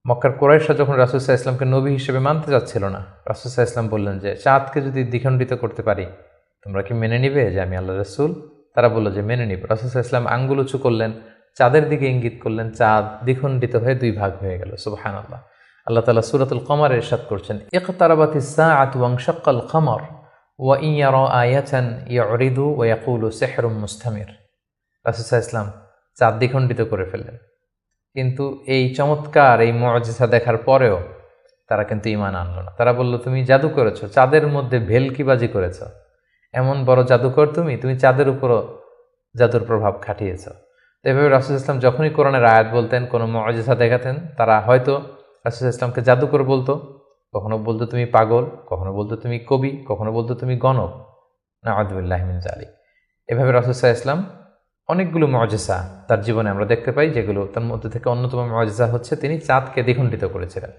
মক্কার কুরাইশরা যখন রাসূল সাল্লাল্লাহু আলাইহি ওয়াসাল্লামকে নবী হিসেবে মানতে যাচ্ছিল না, রাসূল সাল্লাল্লাহু আলাইহি ওয়াসাল্লাম বললেন যে চাঁদকে যদি দ্বিখণ্ডিত করতে পারি তোমরা কি মেনে নিবে যে আমি আল্লাহর রাসূল? তারা বলল যে মেনে নিব। রাসূল সাল্লাল্লাহু আলাইহি ওয়াসাল্লাম আঙ্গুল উঁচু করলেন, চাঁদের দিকে ইঙ্গিত করলেন, চাঁদ দ্বিখণ্ডিত হয়ে দুই ভাগ হয়ে গেল। সুবহানাল্লাহ। আল্লাহ তাআলা সূরাতুল কমারে ইরশাদ করছেন, ইকতারাবাতিস সাআতু ওয়ানশাক্কাল কমর ওয়া ইন ইয়ারা আয়াতান ইউরিদু ওয়া ইয়াকুলু সিহরুম মুস্তামির। রাসূল সাল্লাল্লাহু আলাইহি ওয়াসাল্লাম চাঁদ দ্বিখণ্ডিত করে ফেললেন, কিন্তু এই চমৎকার এই মুআজিজা দেখার পরেও তারা কিন্তু ঈমান আনলো না। তারা বলল, তুমি জাদু করেছো, চাঁদের মধ্যে ভেলকিবাজি করেছো, এমন বড় জাদুকর তুমি চাঁদের উপরও জাদুর প্রভাব খাটিয়েছো। তো এভাবে রাসূল ইসলাম যখনই কোরআনের আয়াত বলতেন, কোনো মুআজিজা দেখাতেন, তারা হয়তো রাসূল ইসলামকে জাদুকর বলতো, কখনো বলতো তুমি পাগল, কখনো বলতো তুমি কবি, কখনো বলতো তুমি গণক। নাউযুবিল্লাহি মিন যালিক। এভাবে রাসূল ইসলাম অনেকগুলো মুআজিজা তার জীবনে আমরা দেখতে পাই, যেগুলো তার মধ্যে থেকে অন্যতম মুআজিজা হচ্ছে তিনি চাঁদকে দ্বিখণ্ডিত করেছিলেন।